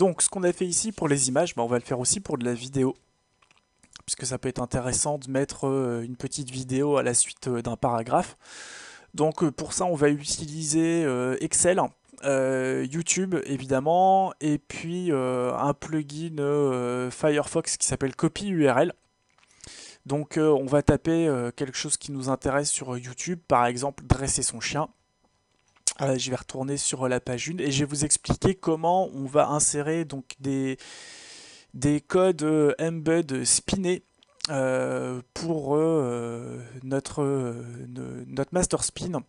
Donc ce qu'on a fait ici pour les images, bah, on va le faire aussi pour de la vidéo, puisque ça peut être intéressant de mettre une petite vidéo à la suite d'un paragraphe. Donc pour ça on va utiliser Excel, YouTube évidemment, et puis un plugin Firefox qui s'appelle Copy URL. Donc on va taper quelque chose qui nous intéresse sur YouTube, par exemple dresser son chien. Je vais retourner sur la page 1 et je vais vous expliquer comment on va insérer donc des codes embed spinés pour notre master spin.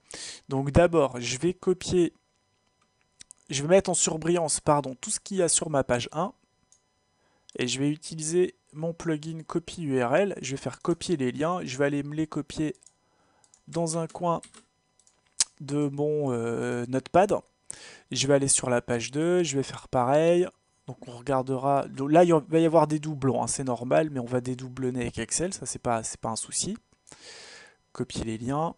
Donc d'abord, je vais mettre en surbrillance pardon, tout ce qu'il y a sur ma page 1 et je vais utiliser mon plugin copy URL. Je vais faire copier les liens, je vais aller me les copier dans un coin de mon notepad. Je vais aller sur la page 2, je vais faire pareil. Donc on regardera. Donc là, il va y avoir des doublons, hein, c'est normal, mais on va dédoublonner avec Excel, ça c'est pas un souci. Copier les liens.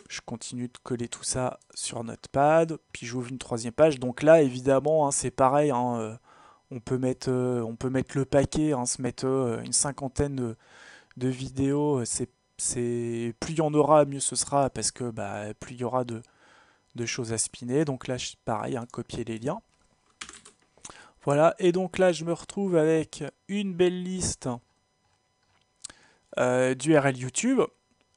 Je continue de coller tout ça sur Notepad, puis j'ouvre une troisième page. Donc là, évidemment, hein, c'est pareil, hein, on peut mettre le paquet, hein, se mettre une cinquantaine de vidéos. Plus il y en aura, mieux ce sera, parce que bah, plus il y aura de choses à spinner. Donc là, pareil, hein, copier les liens. Voilà, et donc là, je me retrouve avec une belle liste d'URL YouTube.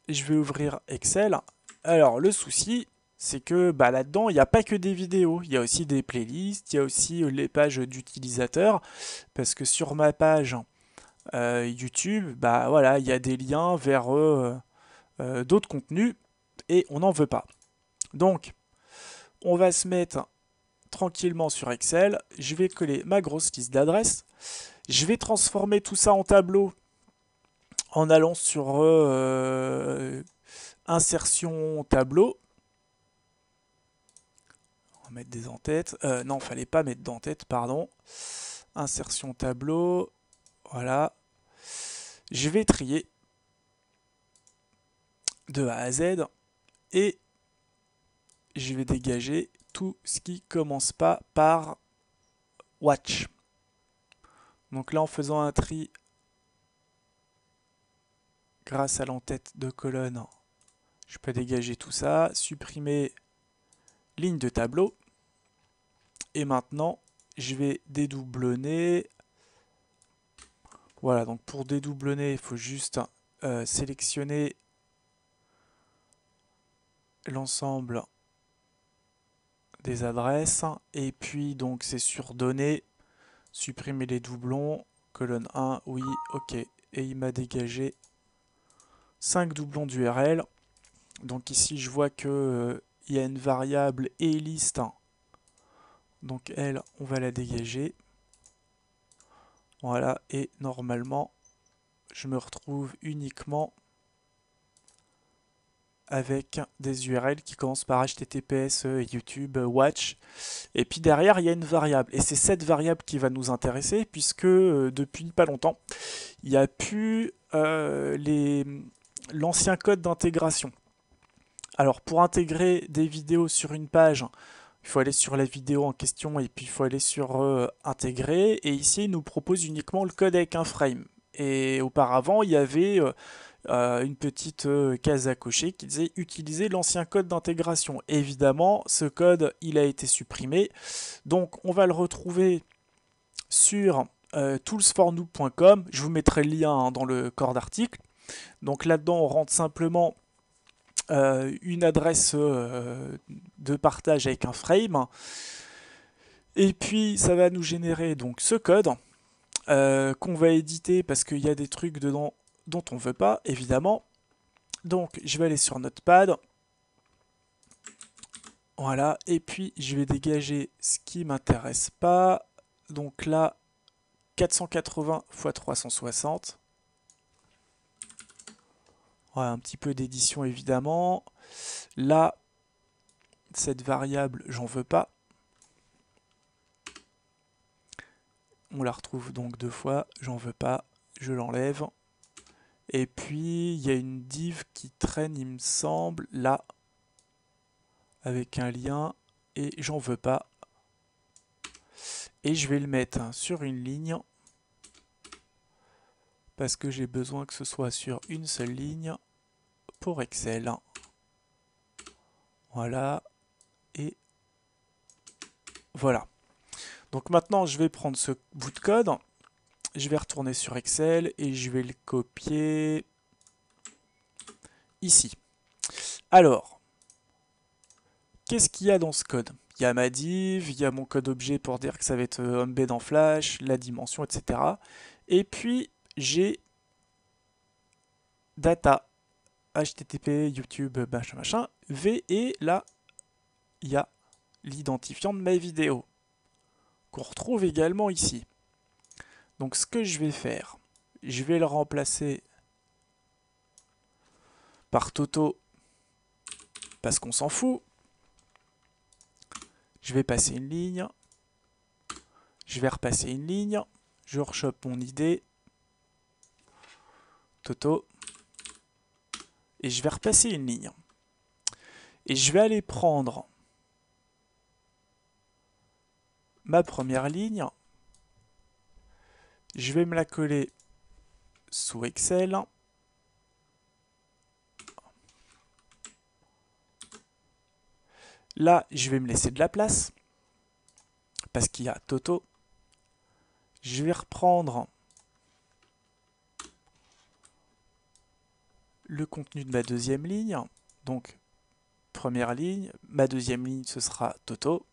Je vais ouvrir Excel. Alors, le souci, c'est que bah, là-dedans, il n'y a pas que des vidéos. Il y a aussi des playlists, il y a aussi les pages d'utilisateurs. Parce que sur ma page YouTube, bah voilà, il y a des liens vers d'autres contenus et on n'en veut pas. Donc, on va se mettre tranquillement sur Excel. Je vais coller ma grosse liste d'adresses. Je vais transformer tout ça en tableau en allant sur insertion tableau. On va mettre des en-têtes. Non, fallait pas mettre d'en-tête, pardon. Insertion tableau. Voilà. Je vais trier de A à Z et je vais dégager tout ce qui commence pas par watch. Donc là, en faisant un tri grâce à l'entête de colonne, je peux dégager tout ça, supprimer ligne de tableau. Et maintenant, je vais dédoublonner. Voilà, donc pour dédoublonner, il faut juste sélectionner l'ensemble des adresses. Et puis, donc, c'est sur données, supprimer les doublons, colonne 1, oui, ok. Et il m'a dégagé 5 doublons d'URL. Donc ici, je vois que il y a une variable et liste. Donc elle, on va la dégager. Voilà, et normalement, je me retrouve uniquement avec des URL qui commencent par HTTPS, YouTube, Watch. Et puis derrière, il y a une variable. Et c'est cette variable qui va nous intéresser, puisque depuis pas longtemps, il n'y a plus l'ancien code d'intégration. Alors pour intégrer des vidéos sur une page, il faut aller sur la vidéo en question et puis il faut aller sur intégrer. Et ici, il nous propose uniquement le code avec un frame. Et auparavant, il y avait une petite case à cocher qui disait utiliser l'ancien code d'intégration. Évidemment, ce code, il a été supprimé. Donc, on va le retrouver sur toolsfornoob.com. Je vous mettrai le lien hein, dans le corps d'article. Donc là-dedans, on rentre simplement une adresse de partage avec un frame. Et puis, ça va nous générer donc ce code qu'on va éditer parce qu'il y a des trucs dedans dont on ne veut pas, évidemment. Donc, je vais aller sur Notepad. Voilà, et puis je vais dégager ce qui m'intéresse pas. Donc là, 480 x 360. Voilà, un petit peu d'édition évidemment. Là, cette variable, j'en veux pas. On la retrouve donc deux fois, j'en veux pas, je l'enlève. Et puis, il y a une div qui traîne, il me semble, là, avec un lien, et j'en veux pas. Et je vais le mettre sur une ligne parce que j'ai besoin que ce soit sur une seule ligne pour Excel. Voilà, et voilà. Donc maintenant, je vais prendre ce bout de code, je vais retourner sur Excel et je vais le copier ici. Alors, qu'est-ce qu'il y a dans ce code? Il y a ma div, il y a mon code objet pour dire que ça va être embed en flash, la dimension, etc. Et puis, j'ai data, http, YouTube, machin, machin, v, et là, il y a l'identifiant de ma vidéo, qu'on retrouve également ici. Donc ce que je vais faire, je vais le remplacer par Toto, parce qu'on s'en fout. Je vais passer une ligne, je vais repasser une ligne, je rechoppe mon ID, Toto, et je vais repasser une ligne. Et je vais aller prendre ma première ligne, je vais me la coller sous Excel. Là, je vais me laisser de la place, parce qu'il y a Toto. Je vais reprendre le contenu de ma deuxième ligne. Donc, première ligne, ma deuxième ligne, ce sera Toto.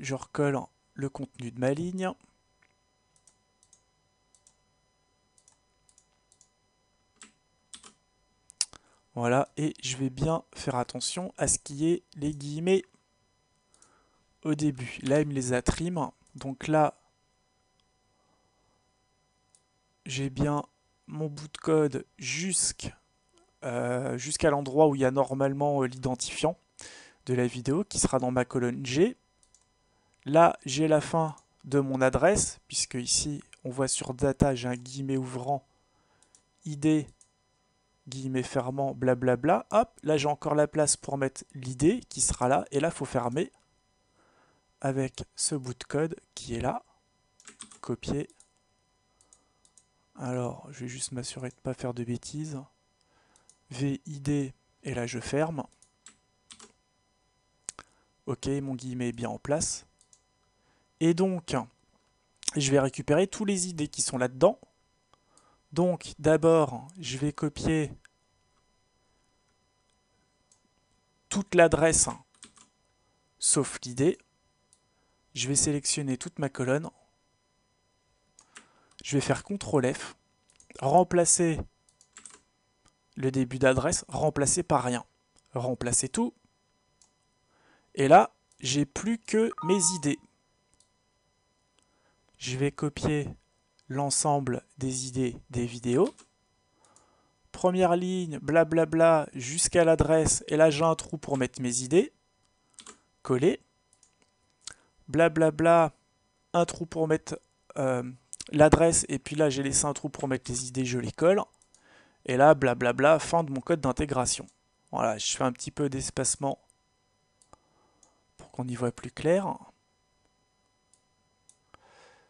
Je recolle le contenu de ma ligne. Voilà, et je vais bien faire attention à ce qu'il y ait les guillemets au début. Là, il me les a trim. Donc là, j'ai bien mon bout de code jusqu'à l'endroit où il y a normalement l'identifiant de la vidéo qui sera dans ma colonne G. Là, j'ai la fin de mon adresse, puisque ici, on voit sur data, j'ai un guillemet ouvrant, ID, guillemet fermant, blablabla. Hop, là, j'ai encore la place pour mettre l'ID qui sera là. Et là, il faut fermer avec ce bout de code qui est là. Copier. Alors, je vais juste m'assurer de ne pas faire de bêtises. VID, et là, je ferme. Ok, mon guillemet est bien en place. Et donc, je vais récupérer tous les ID qui sont là-dedans. Donc, d'abord, je vais copier toute l'adresse, sauf l'ID. Je vais sélectionner toute ma colonne. Je vais faire CTRL F, remplacer le début d'adresse, remplacer par rien. Remplacer tout. Et là, j'ai plus que mes ID. Je vais copier l'ensemble des ID des vidéos. Première ligne, blablabla, jusqu'à l'adresse. Et là, j'ai un trou pour mettre mes ID. Coller. Blablabla, un trou pour mettre l'adresse. Et puis là, j'ai laissé un trou pour mettre les ID, je les colle. Et là, blablabla, fin de mon code d'intégration. Voilà, je fais un petit peu d'espacement pour qu'on y voit plus clair.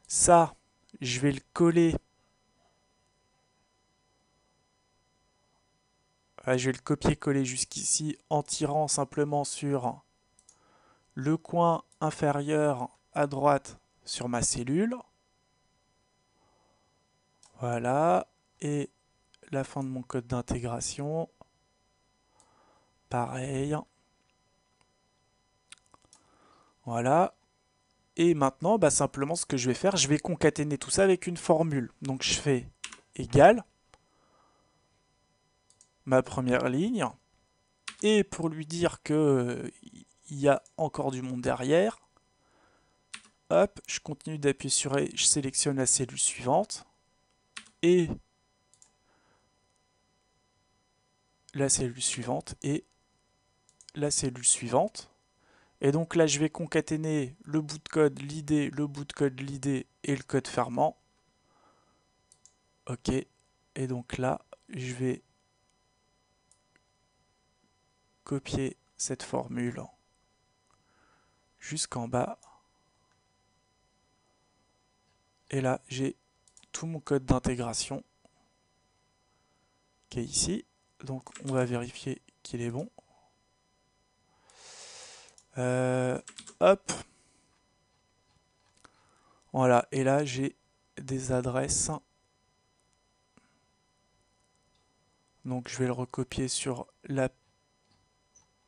Ça, je vais le coller. Je vais le copier-coller jusqu'ici en tirant simplement sur le coin inférieur à droite sur ma cellule. Voilà. Et la fin de mon code d'intégration. Pareil. Voilà. Et maintenant, simplement ce que je vais faire, je vais concaténer tout ça avec une formule. Donc je fais égal ma première ligne. Et pour lui dire que il y a encore du monde derrière, hop, je continue d'appuyer sur E, je sélectionne la cellule suivante. Et la cellule suivante et la cellule suivante. Et donc là, je vais concaténer le bout de code, l'ID, le bout de code, l'ID et le code fermant. Ok. Et donc là, je vais copier cette formule jusqu'en bas. Et là, j'ai tout mon code d'intégration qui est ici. Donc, on va vérifier qu'il est bon. Hop. Voilà. Et là, j'ai des adresses. Donc, je vais le recopier sur la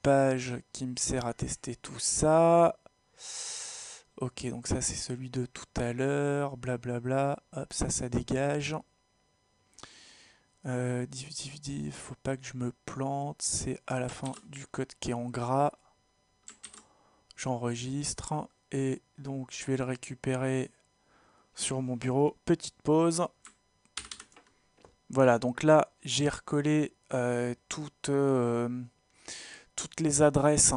page qui me sert à tester tout ça. Ok, donc ça, c'est celui de tout à l'heure. Blablabla. Hop, ça dégage. Div, faut pas que je me plante, c'est à la fin du code qui est en gras. J'enregistre et donc je vais le récupérer sur mon bureau. Petite pause. Voilà, donc là j'ai recollé toutes les adresses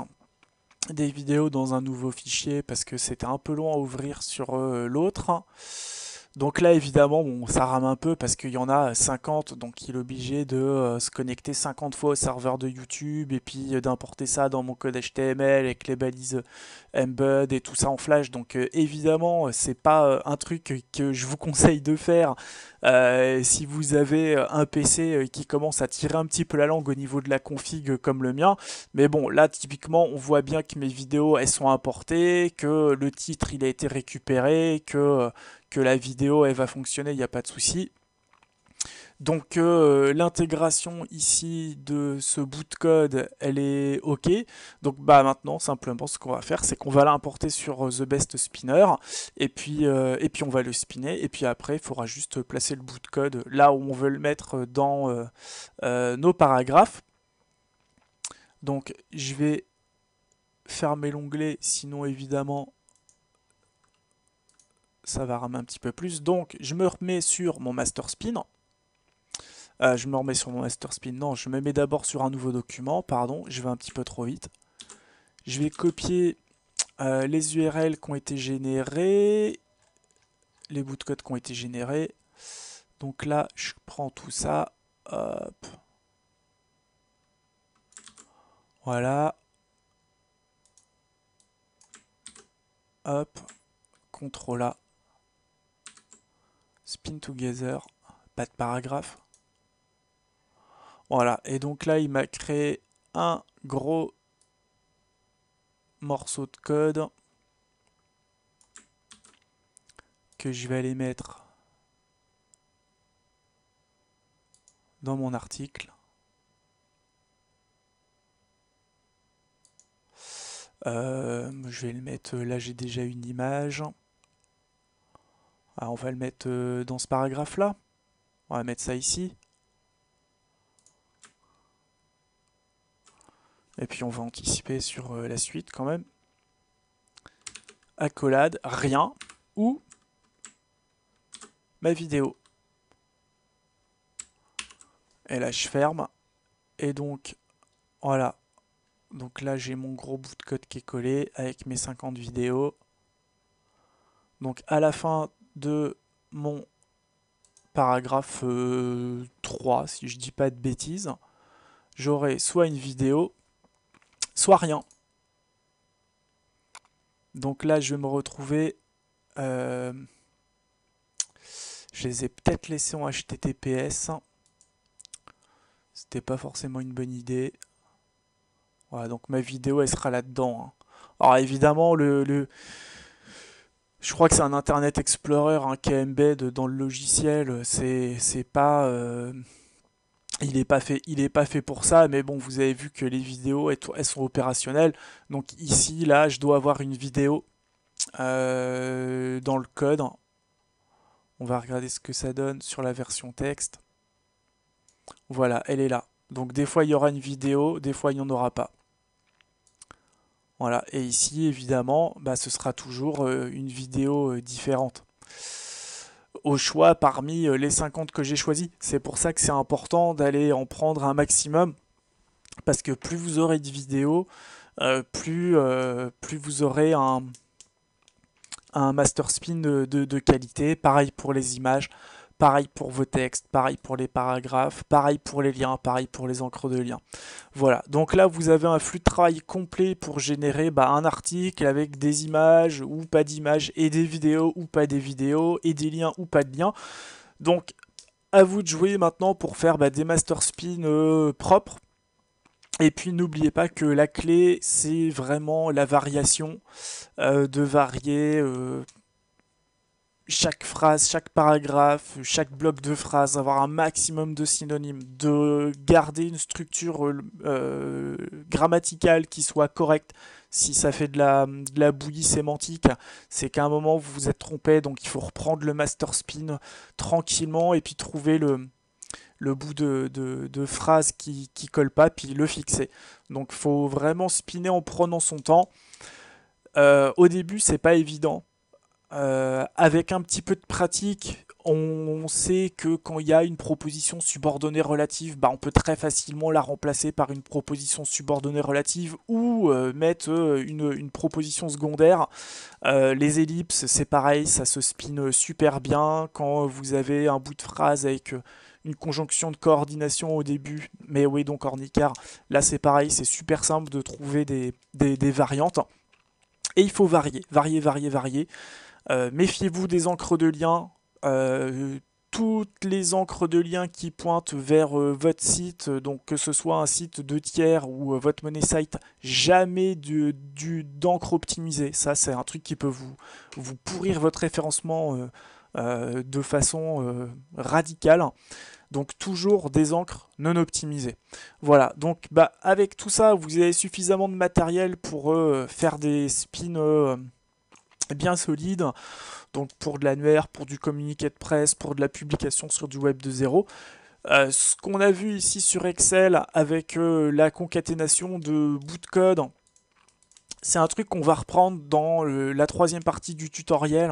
des vidéos dans un nouveau fichier parce que c'était un peu long à ouvrir sur l'autre. Donc là, évidemment, bon, ça rame un peu parce qu'il y en a 50, donc il est obligé de se connecter 50 fois au serveur de YouTube et puis d'importer ça dans mon code HTML avec les balises embed et tout ça en Flash. Donc évidemment, c'est pas un truc que je vous conseille de faire si vous avez un PC qui commence à tirer un petit peu la langue au niveau de la config comme le mien. Mais bon, là, typiquement, on voit bien que mes vidéos, elles sont importées, que le titre, il a été récupéré, que la vidéo elle va fonctionner, il n'y a pas de souci. Donc l'intégration ici de ce bout de code, elle est OK. Donc bah maintenant, simplement, ce qu'on va faire, c'est qu'on va l'importer sur The Best Spinner, et puis on va le spinner, et puis après, il faudra juste placer le bout de code là où on veut le mettre dans nos paragraphes. Donc je vais fermer l'onglet, sinon évidemment ça va ramer un petit peu plus. Donc je me remets sur mon master spin. Je me remets sur mon master spin. Non, je me mets d'abord sur un nouveau document. Pardon, je vais un petit peu trop vite. Je vais copier les URL qui ont été générés, les bouts de code qui ont été générés. Donc là, je prends tout ça. Hop. Voilà. Hop. CTRL A. Spin together. Pas de paragraphe. Voilà. Et donc là, il m'a créé un gros morceau de code que je vais aller mettre dans mon article. Je vais le mettre, là j'ai déjà une image. Ah, on va le mettre dans ce paragraphe là. On va mettre ça ici. Et puis on va anticiper sur la suite quand même. Accolade, rien, ou ma vidéo. Et là je ferme. Et donc, voilà. Donc là j'ai mon gros bout de code qui est collé avec mes 50 vidéos. Donc à la fin de mon paragraphe 3, si je dis pas de bêtises, j'aurai soit une vidéo, soit rien. Donc là, je vais me retrouver... je les ai peut-être laissés en HTTPS. C'était pas forcément une bonne idée. Voilà, donc ma vidéo, elle sera là-dedans. Hein. Alors évidemment, je crois que c'est un Internet Explorer qui est embed dans le logiciel. C'est pas... il n'est pas fait pour ça, mais bon, vous avez vu que les vidéos, elles sont opérationnelles. Donc ici, là, je dois avoir une vidéo dans le code. On va regarder ce que ça donne sur la version texte. Voilà, elle est là. Donc des fois, il y aura une vidéo, des fois, il n'y en aura pas. Voilà, et ici, évidemment, bah, ce sera toujours une vidéo différente. Au choix parmi les 50 que j'ai choisis. C'est pour ça que c'est important d'aller en prendre un maximum. Parce que plus vous aurez de vidéos, plus vous aurez un master spin de qualité. Pareil pour les images, pareil pour vos textes, pareil pour les paragraphes, pareil pour les liens, pareil pour les encres de liens. Voilà, donc là vous avez un flux de travail complet pour générer un article avec des images ou pas d'images, et des vidéos ou pas des vidéos, et des liens ou pas de liens. Donc à vous de jouer maintenant pour faire des master spin propres. Et puis n'oubliez pas que la clé, c'est vraiment la variation, de varier chaque phrase, chaque paragraphe, chaque bloc de phrase, avoir un maximum de synonymes, de garder une structure grammaticale qui soit correcte. Si ça fait de la bouillie sémantique, c'est qu'à un moment vous vous êtes trompé, donc il faut reprendre le master spin tranquillement et puis trouver le bout de phrase qui colle pas, puis le fixer. Donc faut vraiment spinner en prenant son temps. Au début, c'est pas évident. Avec un petit peu de pratique, on sait que quand il y a une proposition subordonnée relative, on peut très facilement la remplacer par une proposition subordonnée relative ou mettre une proposition secondaire. Les ellipses, c'est pareil, ça se spin super bien quand vous avez un bout de phrase avec une conjonction de coordination au début, mais oui, donc ornicar. Là, c'est pareil, c'est super simple de trouver des variantes. Et il faut varier, varier, varier, varier. Méfiez-vous des encres de lien. Toutes les encres de lien qui pointent vers votre site, donc que ce soit un site de tiers ou votre money site, jamais d'encre optimisée. Ça, c'est un truc qui peut vous pourrir votre référencement de façon radicale. Donc toujours des encres non optimisées. Voilà, donc avec tout ça, vous avez suffisamment de matériel pour faire des spins bien solides. Donc pour de l'annuaire, pour du communiqué de presse, pour de la publication sur du web de zéro. Ce qu'on a vu ici sur Excel avec la concaténation de bouts de code, c'est un truc qu'on va reprendre dans la troisième partie du tutoriel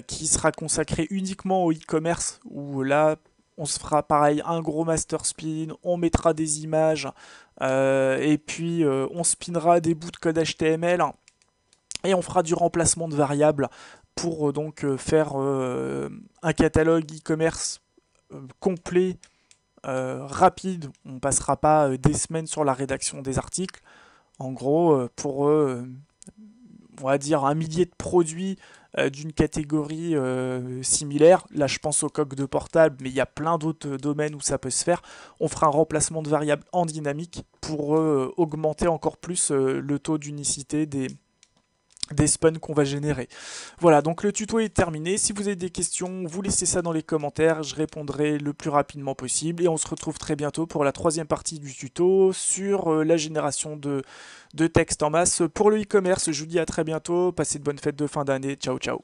qui sera consacrée uniquement au e-commerce, où là on se fera pareil un gros master spin, on mettra des images et puis on spinera des bouts de code HTML et on fera du remplacement de variables pour donc faire un catalogue e-commerce complet, rapide. On ne passera pas des semaines sur la rédaction des articles. En gros, pour on va dire un millier de produits d'une catégorie similaire, là je pense aux coques de portable, mais il y a plein d'autres domaines où ça peut se faire, on fera un remplacement de variables en dynamique pour augmenter encore plus le taux d'unicité des spawns qu'on va générer. Voilà, donc le tuto est terminé. Si vous avez des questions, vous laissez ça dans les commentaires, je répondrai le plus rapidement possible. Et on se retrouve très bientôt pour la troisième partie du tuto sur la génération de texte en masse pour le e-commerce. Je vous dis à très bientôt, passez de bonnes fêtes de fin d'année, ciao ciao.